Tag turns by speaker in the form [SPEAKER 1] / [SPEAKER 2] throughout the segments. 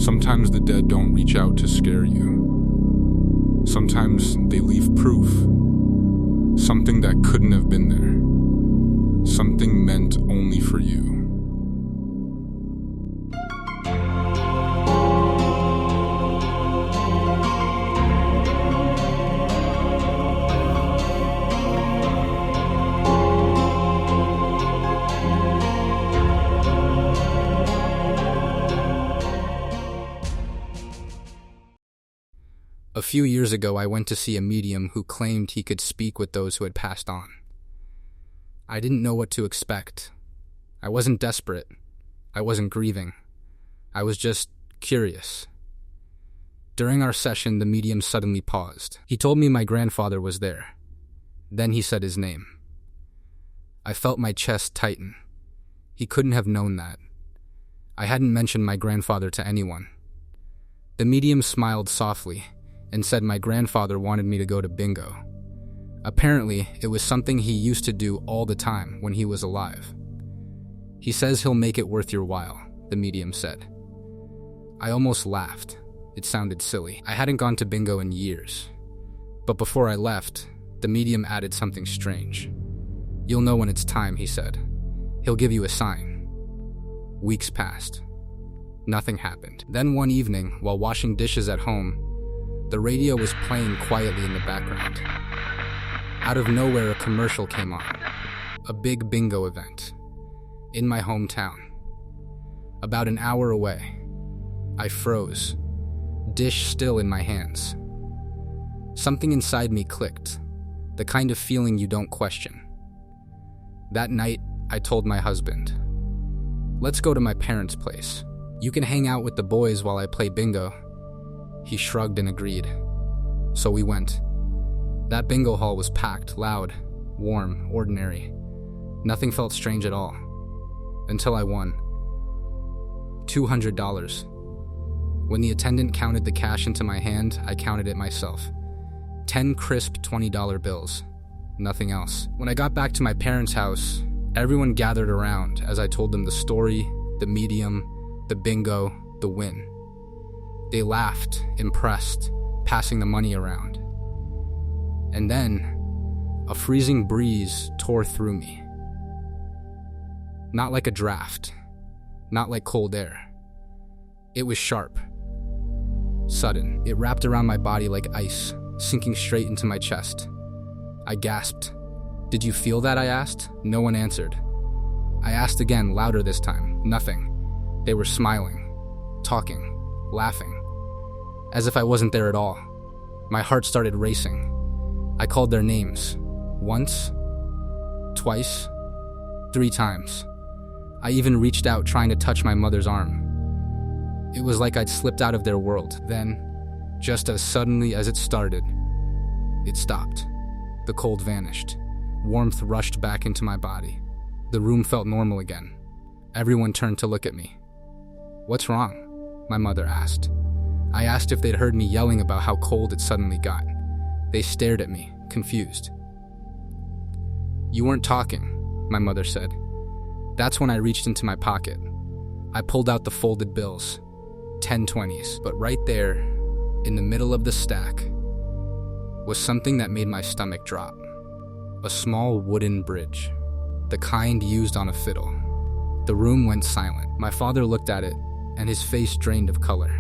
[SPEAKER 1] Sometimes the dead don't reach out to scare you. Sometimes they leave proof. Something that couldn't have been there. Something meant only for you.
[SPEAKER 2] A few years ago, I went to see a medium who claimed he could speak with those who had passed on. I didn't know what to expect. I wasn't desperate. I wasn't grieving. I was just curious. During our session, the medium suddenly paused. He told me my grandfather was there. Then he said his name. I felt my chest tighten. He couldn't have known that. I hadn't mentioned my grandfather to anyone. The medium smiled softly and said my grandfather wanted me to go to bingo. Apparently, it was something he used to do all the time when he was alive. He says he'll make it worth your while, the medium said. I almost laughed. It sounded silly. I hadn't gone to bingo in years. But before I left, the medium added something strange. You'll know when it's time, he said. He'll give you a sign. Weeks passed. Nothing happened. Then one evening, while washing dishes at home, the radio was playing quietly in the background. Out of nowhere, a commercial came on. A big bingo event. In my hometown. About an hour away. I froze. Dish still in my hands. Something inside me clicked. The kind of feeling you don't question. That night, I told my husband, "Let's go to my parents' place. You can hang out with the boys while I play bingo." He shrugged and agreed. So we went. That bingo hall was packed, loud, warm, ordinary. Nothing felt strange at all. Until I won. $200. When the attendant counted the cash into my hand, I counted it myself. 10 crisp $20 bills. Nothing else. When I got back to my parents' house, everyone gathered around as I told them the story, the medium, the bingo, the win. They laughed, impressed, passing the money around. And then, a freezing breeze tore through me. Not like a draft, not like cold air. It was sharp, sudden. It wrapped around my body like ice, sinking straight into my chest. I gasped. "Did you feel that?" I asked. No one answered. I asked again, louder this time. Nothing. They were smiling, talking, laughing. As if I wasn't there at all. My heart started racing. I called their names. Once, twice, 3 times. I even reached out trying to touch my mother's arm. It was like I'd slipped out of their world. Then, just as suddenly as it started, it stopped. The cold vanished. Warmth rushed back into my body. The room felt normal again. Everyone turned to look at me. "What's wrong?" my mother asked. I asked if they'd heard me yelling about how cold it suddenly got. They stared at me, confused. "You weren't talking," my mother said. That's when I reached into my pocket. I pulled out the folded bills, 10 20s, but right there, in the middle of the stack, was something that made my stomach drop. A small wooden bridge, the kind used on a fiddle. The room went silent. My father looked at it, and his face drained of color.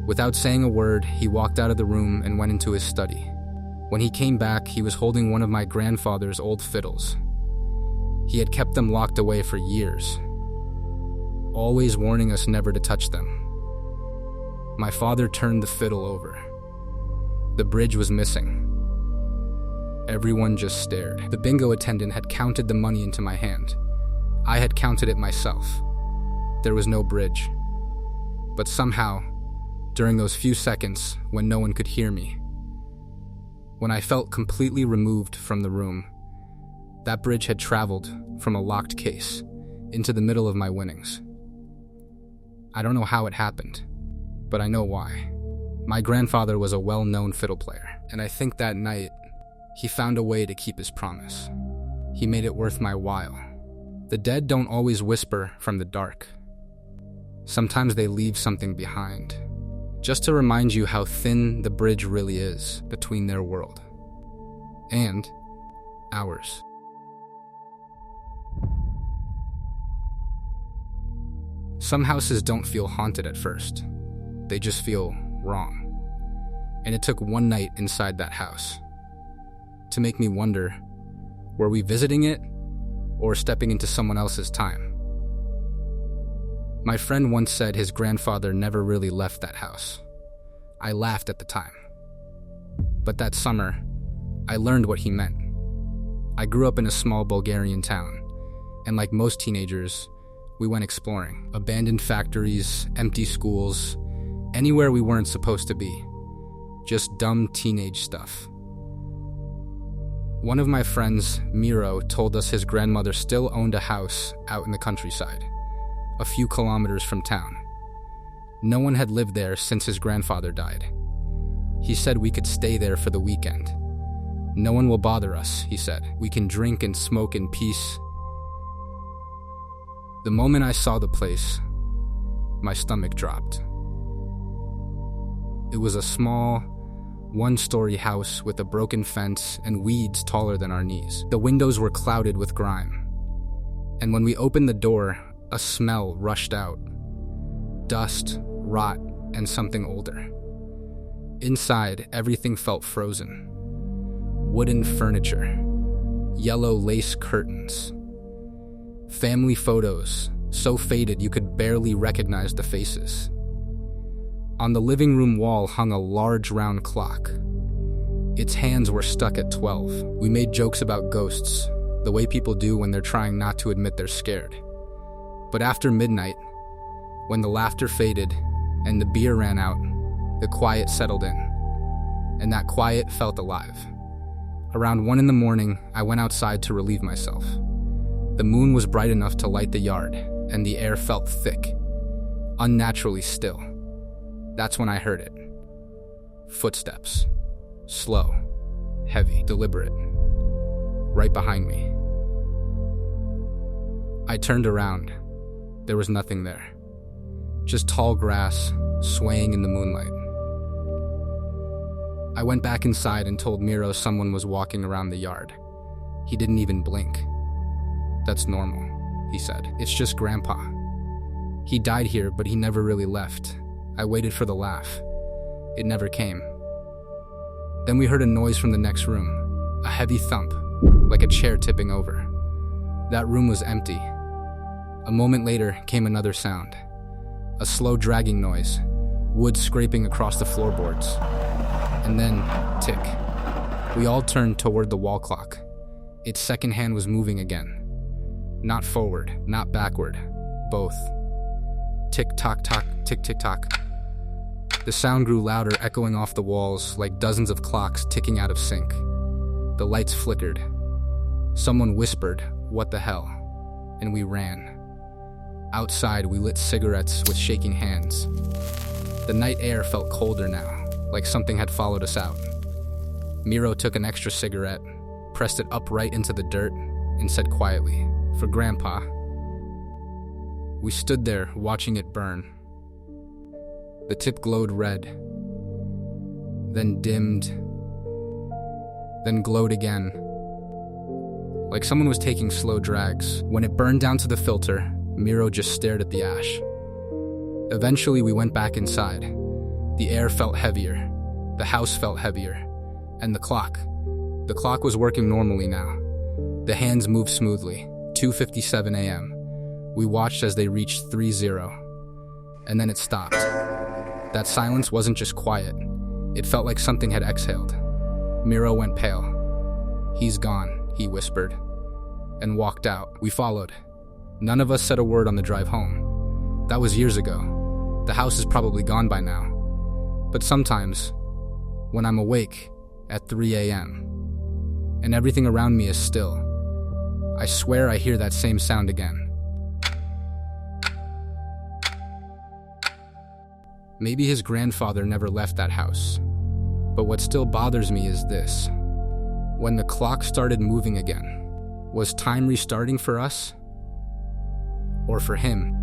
[SPEAKER 2] Without saying a word, he walked out of the room and went into his study. When he came back, he was holding one of my grandfather's old fiddles. He had kept them locked away for years, always warning us never to touch them. My father turned the fiddle over. The bridge was missing. Everyone just stared. The bingo attendant had counted the money into my hand. I had counted it myself. There was no bridge. But somehow, during those few seconds when no one could hear me, when I felt completely removed from the room, that bridge had traveled from a locked case into the middle of my winnings. I don't know how it happened, but I know why. My grandfather was a well-known fiddle player, and I think that night, he found a way to keep his promise. He made it worth my while. The dead don't always whisper from the dark. Sometimes they leave something behind, just to remind you how thin the bridge really is between their world and ours. Some houses don't feel haunted at first. They just feel wrong. And it took one night inside that house to make me wonder, were we visiting it or stepping into someone else's time? My friend once said his grandfather never really left that house. I laughed at the time. But that summer, I learned what he meant. I grew up in a small Bulgarian town, and like most teenagers, we went exploring. Abandoned factories, empty schools, anywhere we weren't supposed to be. Just dumb teenage stuff. One of my friends, Miro, told us his grandmother still owned a house out in the countryside, a few kilometers from town. No one had lived there since his grandfather died. He said we could stay there for the weekend. No one will bother us, he said. We can drink and smoke in peace. The moment I saw the place, my stomach dropped. It was a small, one-story house with a broken fence and weeds taller than our knees. The windows were clouded with grime. And when we opened the door, a smell rushed out. Dust, rot, and something older. Inside, everything felt frozen. Wooden furniture, yellow lace curtains, family photos, so faded you could barely recognize the faces. On the living room wall hung a large round clock. Its hands were stuck at 12. We made jokes about ghosts, the way people do when they're trying not to admit they're scared. But after midnight, when the laughter faded and the beer ran out, the quiet settled in. And that quiet felt alive. Around 1 a.m, I went outside to relieve myself. The moon was bright enough to light the yard, and the air felt thick, unnaturally still. That's when I heard it. Footsteps. Slow, heavy, deliberate. Right behind me. I turned around. There was nothing there. Just tall grass, swaying in the moonlight. I went back inside and told Miro someone was walking around the yard. He didn't even blink. That's normal, he said. It's just Grandpa. He died here, but he never really left. I waited for the laugh. It never came. Then we heard a noise from the next room, a heavy thump, like a chair tipping over. That room was empty. A moment later came another sound, a slow dragging noise, wood scraping across the floorboards. And then, tick. We all turned toward the wall clock. Its second hand was moving again. Not forward, not backward, both. Tick-tock-tock, tick-tick-tock. The sound grew louder, echoing off the walls like dozens of clocks ticking out of sync. The lights flickered. Someone whispered, "What the hell?" And we ran. Outside, we lit cigarettes with shaking hands. The night air felt colder now, like something had followed us out. Miro took an extra cigarette, pressed it upright into the dirt, and said quietly, "For Grandpa." We stood there, watching it burn. The tip glowed red, then dimmed, then glowed again, like someone was taking slow drags. When it burned down to the filter, Miro just stared at the ash. Eventually, we went back inside. The air felt heavier, the house felt heavier, and the clock was working normally now. The hands moved smoothly. 2:57 a.m. We watched as they reached 3-0, and then it stopped. That silence wasn't just quiet. It felt like something had exhaled. Miro went pale. "He's gone," he whispered, and walked out. We followed. None of us said a word on the drive home. That was years ago. The house is probably gone by now. But sometimes, when I'm awake at 3 a.m., and everything around me is still, I swear I hear that same sound again. Maybe his grandfather never left that house. But what still bothers me is this. When the clock started moving again, was time restarting for us? Or for him?